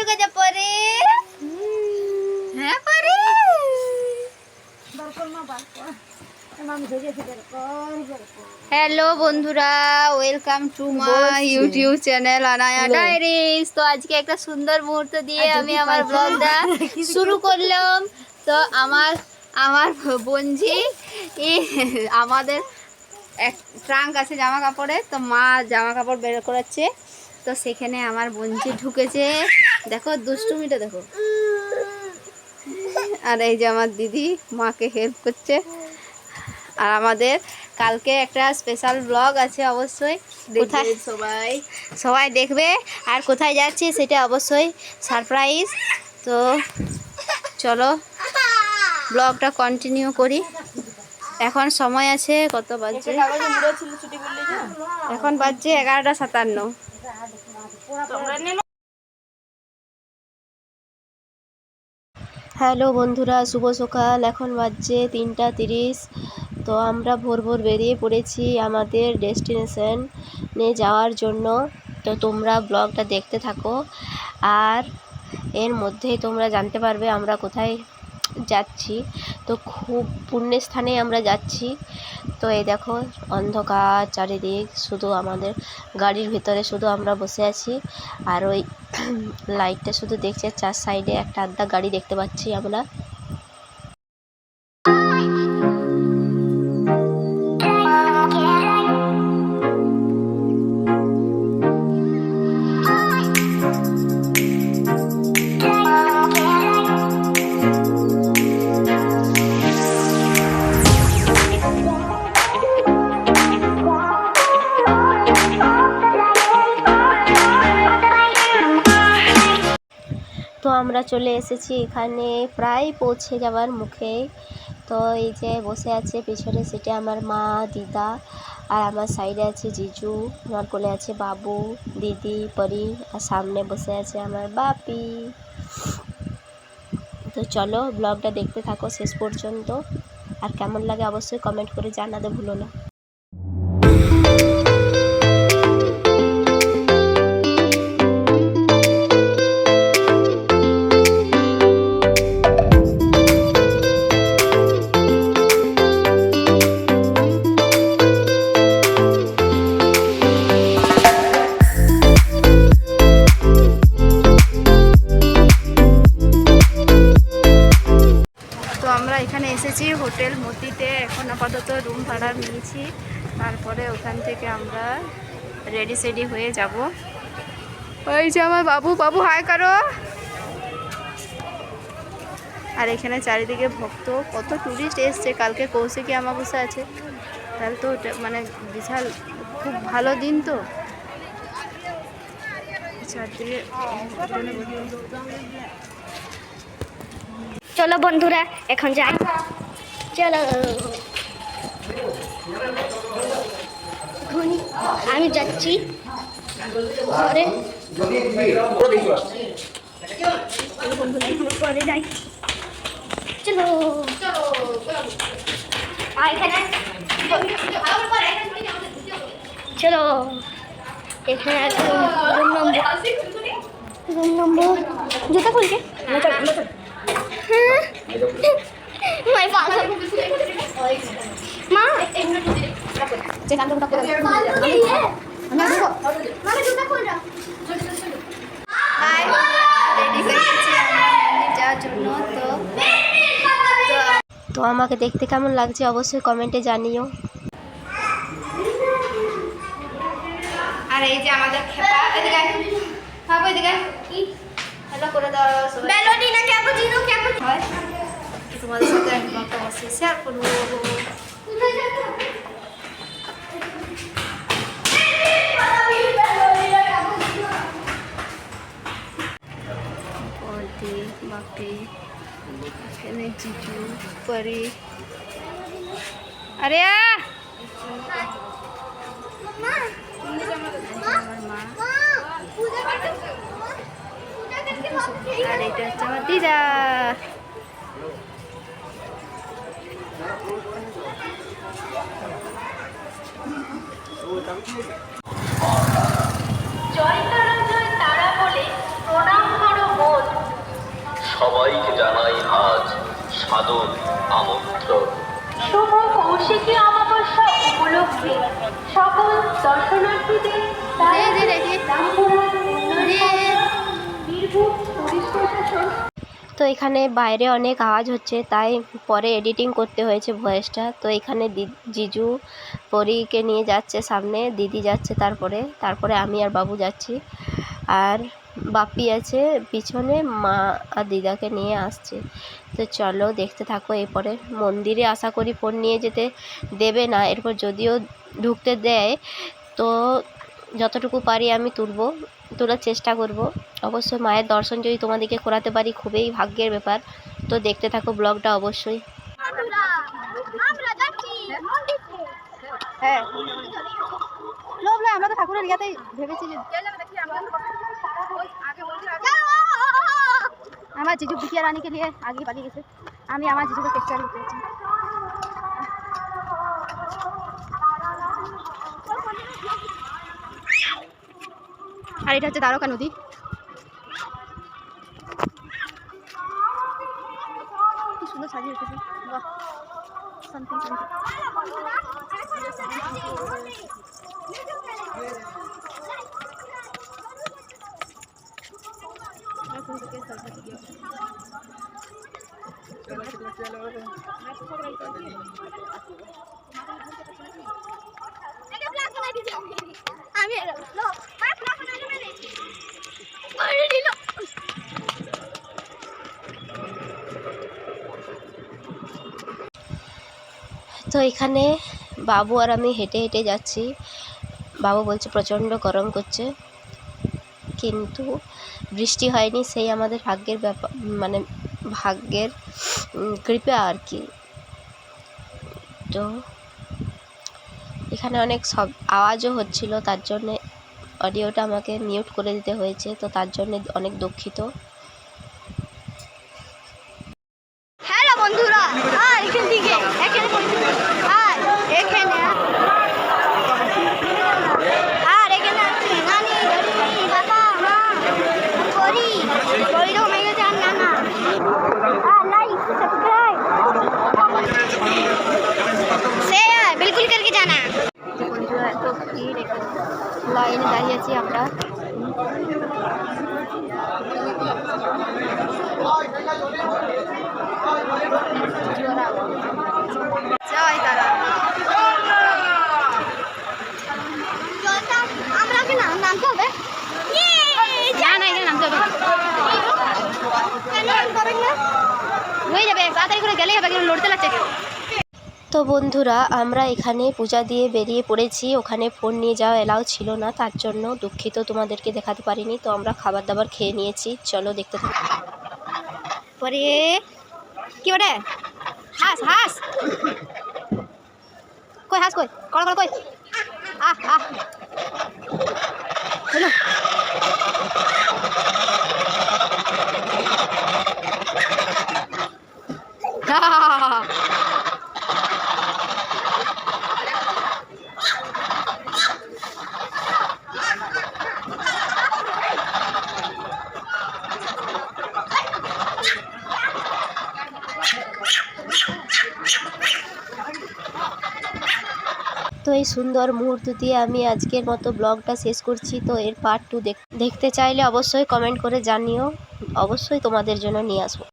ঢুকে যা পরে। হ্যাঁ পরে হ্যালো বন্ধুরা, welcome to my YouTube channel Anaya diaries. তো আজকে একটা সুন্দর মুহূর্ত দিয়ে আমি আমার ব্লগটা শুরু করলাম। তো আমার বোনঝি আমাদের এক ট্রাঙ্ক আছে জামা কাপড়ের, তো মা জামা কাপড় বের করাচ্ছে। তো সেখানে আমার বোনঝি ঢুকেছে, দেখো দুষ্টুমিটা দেখো। আর এই যে আমার দিদি মাকে হেল্প করছে। আর আমাদের কালকে একটা স্পেশাল ব্লগ আছে, অবশ্যই কোথায় সবাই দেখবে। আর কোথায় যাচ্ছি সেটা অবশ্যই সারপ্রাইজ। তো চলো ব্লগটা কন্টিনিউ করি। এখন সময় আছে, কত বাজছে? এখন বাজছে 11:57। হ্যালো বন্ধুরা, শুভ সকাল। এখন বাজছে 3:30। তো আমরা ভোর ভোর বেরিয়ে পড়েছি আমাদের ডেস্টিনেশনে যাওয়ার জন্য। তো তোমরা ব্লগটা দেখতে থাকো, আর এর মধ্যেই তোমরা জানতে পারবে আমরা কোথায় যাচ্ছি। তো খুব পুণ্যের স্থানে আমরা যাচ্ছি। তো এই দেখো অন্ধকার চারিদিক, শুধু আমাদের গাড়ির ভিতরে শুধু আমরা বসে আছি। আর ওই লাইটটা শুধু দেখছে, চার সাইডে একটা আধা গাড়ি দেখতে পাচ্ছি আমরা। তো আমরা চলে এসেছি এখানে, প্রায় পৌঁছে যাওয়ার মুখে। তো এই যে বসে আছে পিছনে সিটে আমার মা, দিদা, আর আমার সাইডে আছে জিজু, আমার কোলে আছে বাবু, দিদি, পরি, আর সামনে বসে আছে আমার বাপি। তো চলো ব্লগটা দেখতে থাকো শেষ পর্যন্ত, আর কেমন লাগে অবশ্যই কমেন্ট করে জানাতে ভুলো না। এখানে এসেছি হোটেল মতিতে, এখন আপাতত রুম ভাড়া নিয়েছি। তারপরে ওখান থেকে আমরা রেডি সেডি হয়ে যাব। ওই যে আমার বাবু, বাবু হাই করো। আর এখানে চারিদিকে ভক্ত, কত টুরিস্ট এসছে। কালকে কৌশিকী আমাবস্যা আছে, তাহলে তো মানে বিশাল খুব ভালো দিন। তো চারদিকে চলো বন্ধুরা এখন যাই, চলো। আমি যাচ্ছি ঘরে, পরে যাই। চলো চলো, এখানে আছে রুম নম্বর জুতা খুলছে। মা তো আমাকে দেখতে কেমন লাগছে অবশ্যই কমেন্টে জানিও। আর এই যে আমাদের খেপা, এদিকে বাবু, এদিকে কি হ্যালো করে দাও সবাই। বেলোডিনা ক্যাপুচিনো হয়, তোমাদের সাথে আমি ব্লগটা অবশ্যই শেয়ার করবো। বাপি, এখানে জিজু, পরি, আরে আমার মা, আর এটা হচ্ছে আমার দিদা। জয় তারা জয় তারা বলে প্রণাম করো সবাইকে জানাই আজ সাদর আমন্ত্রণ। শুভ কৌশিকী অমাবস্যা উপলক্ষে সকল দর্শনার্থীদের বীরভূম পুলিশ প্রশাসন। তো এখানে বাইরে অনেক আওয়াজ হচ্ছে, তাই পরে এডিটিং করতে হয়েছে ভয়েসটা। তো এখানে জিজু পরীকে নিয়ে যাচ্ছে সামনে, দিদি যাচ্ছে তারপরে আমি আর বাবু যাচ্ছি, আর বাপি আছে পিছনে, মা আর দিদাকে নিয়ে আসছে। তো চলো দেখতে থাকো। এরপরে মন্দিরে আশা করি ফোন নিয়ে যেতে দেবে না, এরপর যদিও ঢুকতে দেয় তো যতটুকু পারি আমি তোলার চেষ্টা করব। অবশ্যই মায়ের দর্শন যদি তোমাদেরকে করাতে পারি খুবই ভাগ্যের ব্যাপার। তো দেখতে থাকো ব্লগটা অবশ্যই। হ্যাঁ আমরা তো ঠাকুরের ইয়াতেই ভেবেছি যে আমার জিজু বিটিয়া রানীকে নিয়ে আগে পালিয়ে গেছে, আমি আমার জিজুকে ক্যাপচার করতে চাই। আর এটা হচ্ছে দ্বারকা নদী। কি সুন্দর সাজিয়ে রেখেছে, বাহ শান্তি শান্তি। তো এখানে বাবু আর আমি হেঁটে হেঁটে যাচ্ছি। বাবু বলছে প্রচণ্ড গরম করছে, কিন্তু বৃষ্টি হয়নি, সেই আমাদের ভাগ্যের ব্যাপার, মানে ভাগ্যের কৃপা আর কি। তো এখানে অনেক সব আওয়াজও হচ্ছিল, তার জন্যে অডিওটা আমাকে মিউট করে দিতে হয়েছে, তো তার জন্য অনেক দুঃখিত। হ্যালো বন্ধুরা, এখান থেকে এখানে আর এখানে আছে নানি দাদি বাবা মা করি করিও মেরে যান নানা। लाइक सब्सक्राइब शेयर बिल्कुल करके जाना। বন্ধুরা এত ভিড়, লাইনে দাঁড়িয়ে আছি আমরা। জয় তারা। আমরা কি নামতে হবে? না না এখানে নামতে হবে হয়ে যাবে, তাড়াতাড়ি করে গেলেই হবে, কিন্তু লড়তে লাগছে। তো বন্ধুরা আমরা এখানে পূজা দিয়ে বেরিয়ে পড়েছি, ওখানে ফোন নিয়ে যাওয়া এলাও ছিল না, তার জন্য দুঃখিত, তোমাদেরকে দেখাতে পারিনি। তো আমরা খাবার দাবার খেয়ে নিয়েছি, চলো দেখতে থাকো। পরে কি ওটা হাঁস হাঁস কই হাঁস কই কড়া কড়া কই আহ আহ হলো তো এই সুন্দর মুহূর্ত দিয়ে আমি আজকের মতো ব্লগটা শেষ করছি। তো এর পার্ট 2 দেখতে চাইলে অবশ্যই কমেন্ট করে জানিও, অবশ্যই তোমাদের জন্য নিয়ে আসবো।